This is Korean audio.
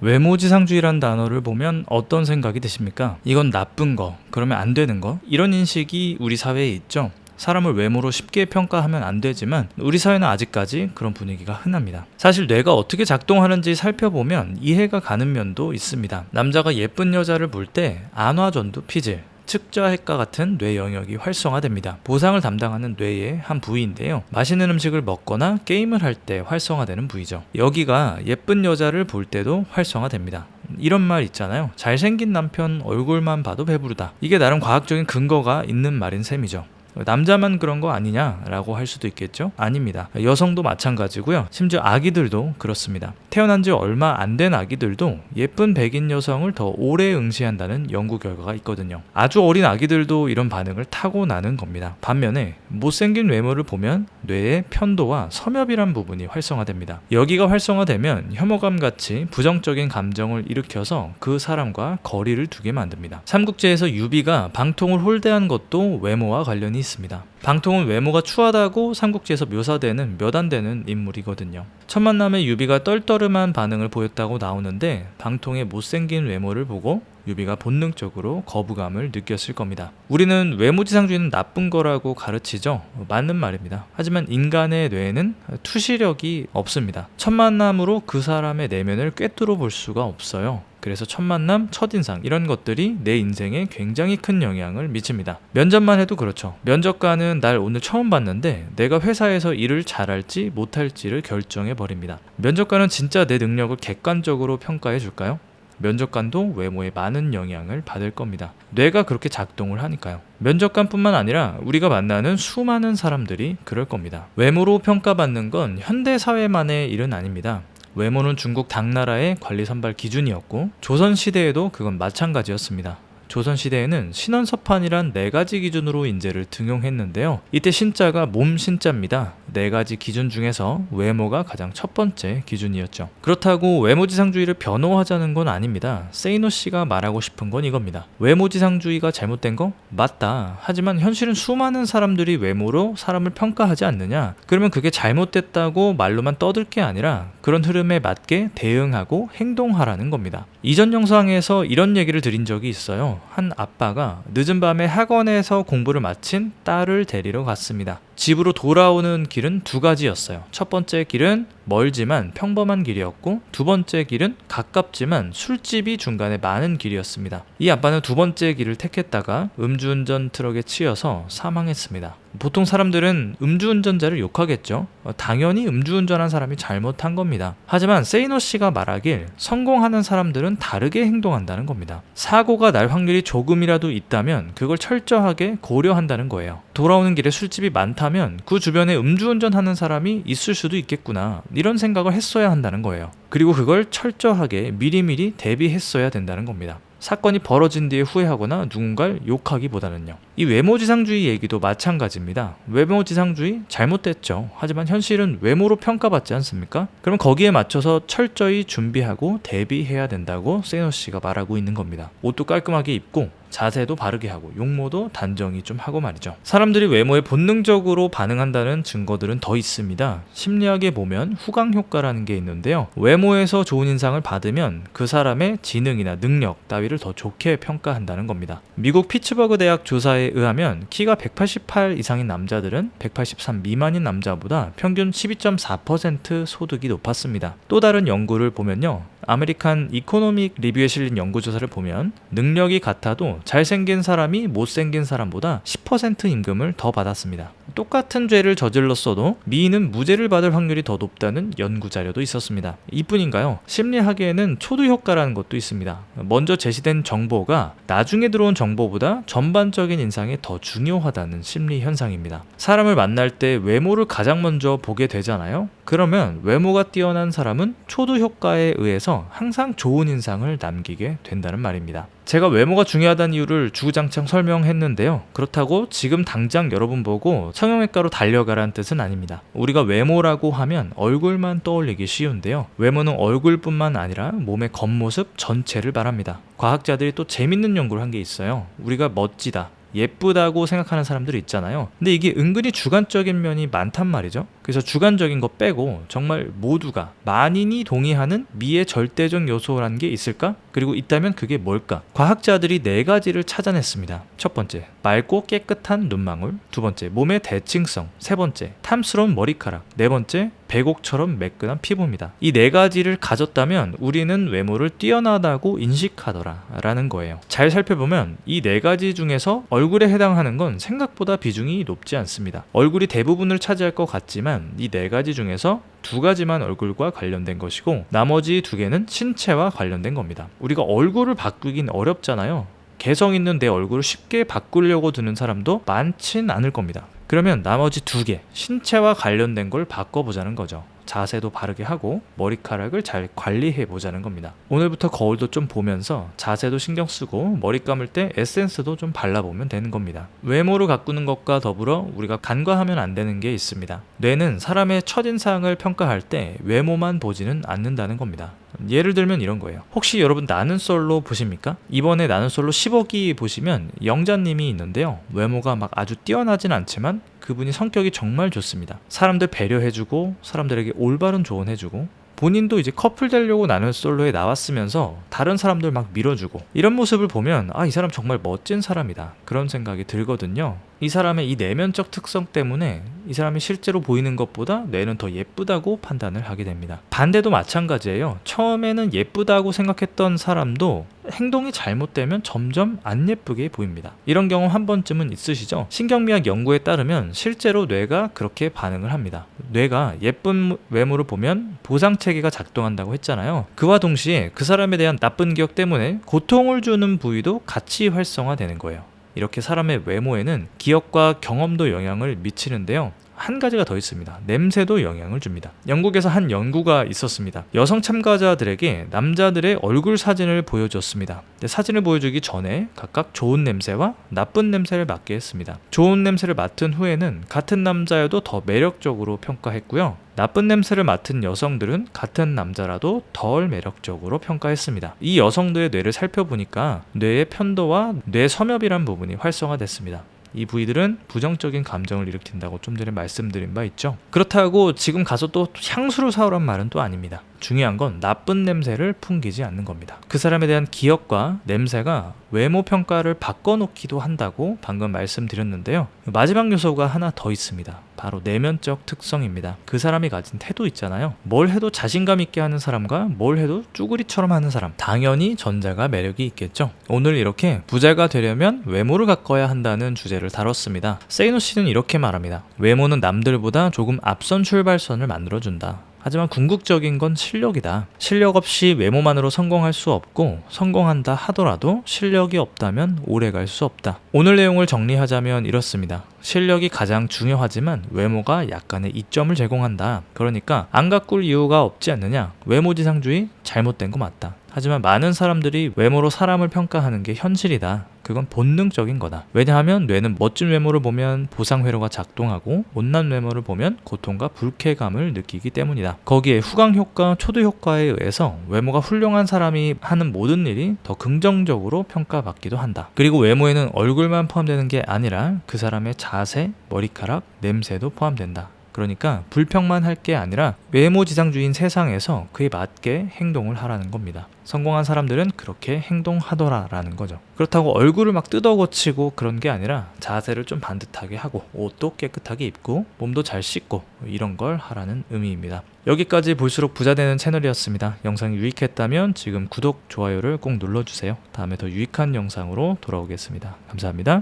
외모지상주의란 단어를 보면 어떤 생각이 드십니까? 이건 나쁜 거, 그러면 안 되는 거? 이런 인식이 우리 사회에 있죠. 사람을 외모로 쉽게 평가하면 안 되지만 우리 사회는 아직까지 그런 분위기가 흔합니다. 사실 뇌가 어떻게 작동하는지 살펴보면 이해가 가는 면도 있습니다. 남자가 예쁜 여자를 볼 때 안화전두 피질, 측좌핵과 같은 뇌 영역이 활성화됩니다. 보상을 담당하는 뇌의 한 부위인데요. 맛있는 음식을 먹거나 게임을 할 때 활성화되는 부위죠. 여기가 예쁜 여자를 볼 때도 활성화됩니다. 이런 말 있잖아요. 잘생긴 남편 얼굴만 봐도 배부르다. 이게 나름 과학적인 근거가 있는 말인 셈이죠. 남자만 그런 거 아니냐라고 할 수도 있겠죠? 아닙니다. 여성도 마찬가지고요. 심지어 아기들도 그렇습니다. 태어난 지 얼마 안 된 아기들도 예쁜 백인 여성을 더 오래 응시한다는 연구 결과가 있거든요. 아주 어린 아기들도 이런 반응을 타고나는 겁니다. 반면에 못생긴 외모를 보면 뇌의 편도와 섬엽이란 부분이 활성화됩니다. 여기가 활성화되면 혐오감 같이 부정적인 감정을 일으켜서 그 사람과 거리를 두게 만듭니다. 삼국지에서 유비가 방통을 홀대한 것도 외모와 관련이 있습니다. 방통은 외모가 추하다고 삼국지에서 묘사되는 몇 안 되는 인물이거든요. 첫 만남에 유비가 떨떠름한 반응을 보였다고 나오는데 방통의 못생긴 외모를 보고 유비가 본능적으로 거부감을 느꼈을 겁니다. 우리는 외모지상주의는 나쁜 거라고 가르치죠. 맞는 말입니다. 하지만 인간의 뇌에는 투시력이 없습니다. 첫 만남으로 그 사람의 내면을 꿰뚫어 볼 수가 없어요. 그래서 첫 만남, 첫인상 이런 것들이 내 인생에 굉장히 큰 영향을 미칩니다. 면접만 해도 그렇죠. 면접관은 날 오늘 처음 봤는데 내가 회사에서 일을 잘할지 못할지를 결정해버립니다. 면접관은 진짜 내 능력을 객관적으로 평가해 줄까요? 면접관도 외모에 많은 영향을 받을 겁니다. 뇌가 그렇게 작동을 하니까요. 면접관뿐만 아니라 우리가 만나는 수많은 사람들이 그럴 겁니다. 외모로 평가받는 건 현대사회만의 일은 아닙니다. 외모는 중국 당나라의 관리 선발 기준이었고 조선시대에도 그건 마찬가지였습니다. 조선시대에는 신원서판이란 4가지 기준으로 인재를 등용했는데요. 이때 신자가 몸 신자입니다. 4가지 기준 중에서 외모가 가장 첫 번째 기준이었죠. 그렇다고 외모지상주의를 변호하자는 건 아닙니다. 세이노 씨가 말하고 싶은 건 이겁니다. 외모지상주의가 잘못된 거? 맞다. 하지만 현실은 수많은 사람들이 외모로 사람을 평가하지 않느냐? 그러면 그게 잘못됐다고 말로만 떠들 게 아니라 그런 흐름에 맞게 대응하고 행동하라는 겁니다. 이전 영상에서 이런 얘기를 드린 적이 있어요. 한 아빠가 늦은 밤에 학원에서 공부를 마친 딸을 데리러 갔습니다. 집으로 돌아오는 길은 2가지였어요. 첫 번째 길은 멀지만 평범한 길이었고 두 번째 길은 가깝지만 술집이 중간에 많은 길이었습니다. 이 아빠는 두 번째 길을 택했다가 음주운전 트럭에 치여서 사망했습니다. 보통 사람들은 음주운전자를 욕하겠죠. 당연히 음주운전한 사람이 잘못한 겁니다. 하지만 세이노 씨가 말하길 성공하는 사람들은 다르게 행동한다는 겁니다. 사고가 날 확률이 조금이라도 있다면 그걸 철저하게 고려한다는 거예요. 돌아오는 길에 술집이 많다면 그 주변에 음주운전하는 사람이 있을 수도 있겠구나, 이런 생각을 했어야 한다는 거예요. 그리고 그걸 철저하게 미리미리 대비했어야 된다는 겁니다. 사건이 벌어진 뒤에 후회하거나 누군가를 욕하기보다는요. 이 외모지상주의 얘기도 마찬가지입니다. 외모지상주의 잘못됐죠. 하지만 현실은 외모로 평가받지 않습니까? 그럼 거기에 맞춰서 철저히 준비하고 대비해야 된다고 세이노 씨가 말하고 있는 겁니다. 옷도 깔끔하게 입고 자세도 바르게 하고 용모도 단정히 좀 하고 말이죠. 사람들이 외모에 본능적으로 반응한다는 증거들은 더 있습니다. 심리학에 보면 후광 효과라는 게 있는데요. 외모에서 좋은 인상을 받으면 그 사람의 지능이나 능력 따위를 더 좋게 평가한다는 겁니다. 미국 피츠버그 대학 조사에 의하면 키가 188 이상인 남자들은 183 미만인 남자보다 평균 12.4% 소득이 높았습니다. 또 다른 연구를 보면요. 아메리칸 이코노믹 리뷰에 실린 연구조사를 보면 능력이 같아도 잘생긴 사람이 못생긴 사람보다 10% 임금을 더 받았습니다. 똑같은 죄를 저질렀어도 미인은 무죄를 받을 확률이 더 높다는 연구 자료도 있었습니다. 이뿐인가요? 심리학에는 초두 효과라는 것도 있습니다. 먼저 제시된 정보가 나중에 들어온 정보보다 전반적인 인상이 더 중요하다는 심리 현상입니다. 사람을 만날 때 외모를 가장 먼저 보게 되잖아요. 그러면 외모가 뛰어난 사람은 초두 효과에 의해서 항상 좋은 인상을 남기게 된다는 말입니다. 제가 외모가 중요하다는 이유를 주구장창 설명했는데요. 그렇다고 지금 당장 여러분 보고 성형외과로 달려가라는 뜻은 아닙니다. 우리가 외모라고 하면 얼굴만 떠올리기 쉬운데요. 외모는 얼굴뿐만 아니라 몸의 겉모습 전체를 말합니다. 과학자들이 또 재밌는 연구를 한 게 있어요. 우리가 멋지다, 예쁘다고 생각하는 사람들이 있잖아요. 근데 이게 은근히 주관적인 면이 많단 말이죠. 그래서 주관적인 거 빼고 정말 모두가 만인이 동의하는 미의 절대적 요소라는 게 있을까? 그리고 있다면 그게 뭘까? 과학자들이 4가지를 찾아냈습니다. 첫 번째, 맑고 깨끗한 눈망울. 두 번째, 몸의 대칭성. 세 번째, 탐스러운 머리카락. 네 번째, 백옥처럼 매끈한 피부입니다. 이 4가지를 가졌다면 우리는 외모를 뛰어나다고 인식하더라 라는 거예요. 잘 살펴보면 이 4가지 중에서 얼굴에 해당하는 건 생각보다 비중이 높지 않습니다. 얼굴이 대부분을 차지할 것 같지만 이 4가지 중에서 2가지만 얼굴과 관련된 것이고 나머지 2개는 신체와 관련된 겁니다. 우리가 얼굴을 바꾸긴 어렵잖아요. 개성 있는 내 얼굴을 쉽게 바꾸려고 드는 사람도 많진 않을 겁니다. 그러면 나머지 2개, 신체와 관련된 걸 바꿔보자는 거죠. 자세도 바르게 하고 머리카락을 잘 관리해 보자는 겁니다. 오늘부터 거울도 좀 보면서 자세도 신경 쓰고 머리 감을 때 에센스도 좀 발라보면 되는 겁니다. 외모를 가꾸는 것과 더불어 우리가 간과하면 안 되는 게 있습니다. 뇌는 사람의 첫인상을 평가할 때 외모만 보지는 않는다는 겁니다. 예를 들면 이런 거예요. 혹시 여러분 나는 솔로 보십니까? 이번에 나는 솔로 15기 보시면 영자님이 있는데요. 외모가 막 아주 뛰어나진 않지만 그분이 성격이 정말 좋습니다. 사람들 배려해주고 사람들에게 올바른 조언해주고 본인도 이제 커플 되려고 나는 솔로에 나왔으면서 다른 사람들 막 밀어주고 이런 모습을 보면 이 사람 정말 멋진 사람이다 그런 생각이 들거든요. 이 사람의 이 내면적 특성 때문에 이 사람이 실제로 보이는 것보다 뇌는 더 예쁘다고 판단을 하게 됩니다. 반대도 마찬가지예요. 처음에는 예쁘다고 생각했던 사람도 행동이 잘못되면 점점 안 예쁘게 보입니다. 이런 경험 한 번쯤은 있으시죠? 신경미학 연구에 따르면 실제로 뇌가 그렇게 반응을 합니다. 뇌가 예쁜 외모를 보면 보상체계가 작동한다고 했잖아요. 그와 동시에 그 사람에 대한 나쁜 기억 때문에 고통을 주는 부위도 같이 활성화되는 거예요. 이렇게 사람의 외모에는 기억과 경험도 영향을 미치는데요. 한 가지가 더 있습니다. 냄새도 영향을 줍니다. 영국에서 한 연구가 있었습니다. 여성 참가자들에게 남자들의 얼굴 사진을 보여줬습니다. 근데 사진을 보여주기 전에 각각 좋은 냄새와 나쁜 냄새를 맡게 했습니다. 좋은 냄새를 맡은 후에는 같은 남자여도 더 매력적으로 평가했고요. 나쁜 냄새를 맡은 여성들은 같은 남자라도 덜 매력적으로 평가했습니다. 이 여성들의 뇌를 살펴보니까 뇌의 편도와 뇌 섬엽이란 부분이 활성화됐습니다. 이 부위들은 부정적인 감정을 일으킨다고 좀 전에 말씀드린 바 있죠. 그렇다고 지금 가서 또 향수를 사오란 말은 또 아닙니다. 중요한 건 나쁜 냄새를 풍기지 않는 겁니다. 그 사람에 대한 기억과 냄새가 외모 평가를 바꿔놓기도 한다고 방금 말씀드렸는데요. 마지막 요소가 하나 더 있습니다. 바로 내면적 특성입니다. 그 사람이 가진 태도 있잖아요. 뭘 해도 자신감 있게 하는 사람과 뭘 해도 쭈구리처럼 하는 사람, 당연히 전자가 매력이 있겠죠. 오늘 이렇게 부자가 되려면 외모를 가꿔야 한다는 주제를 다뤘습니다. 세이노 씨는 이렇게 말합니다. 외모는 남들보다 조금 앞선 출발선을 만들어준다. 하지만 궁극적인 건 실력이다. 실력 없이 외모만으로 성공할 수 없고 성공한다 하더라도 실력이 없다면 오래 갈 수 없다. 오늘 내용을 정리하자면 이렇습니다. 실력이 가장 중요하지만 외모가 약간의 이점을 제공한다. 그러니까 안 가꿀 이유가 없지 않느냐. 외모지상주의 잘못된 거 맞다. 하지만 많은 사람들이 외모로 사람을 평가하는 게 현실이다. 그건 본능적인 거다. 왜냐하면 뇌는 멋진 외모를 보면 보상회로가 작동하고 못난 외모를 보면 고통과 불쾌감을 느끼기 때문이다. 거기에 후광효과, 초두효과에 의해서 외모가 훌륭한 사람이 하는 모든 일이 더 긍정적으로 평가받기도 한다. 그리고 외모에는 얼굴만 포함되는 게 아니라 그 사람의 자세, 머리카락, 냄새도 포함된다. 그러니까 불평만 할 게 아니라 외모지상주의인 세상에서 그에 맞게 행동을 하라는 겁니다. 성공한 사람들은 그렇게 행동하더라라는 거죠. 그렇다고 얼굴을 막 뜯어고치고 그런 게 아니라 자세를 좀 반듯하게 하고 옷도 깨끗하게 입고 몸도 잘 씻고 이런 걸 하라는 의미입니다. 여기까지 볼수록 부자 되는 채널이었습니다. 영상이 유익했다면 지금 구독, 좋아요를 꼭 눌러주세요. 다음에 더 유익한 영상으로 돌아오겠습니다. 감사합니다.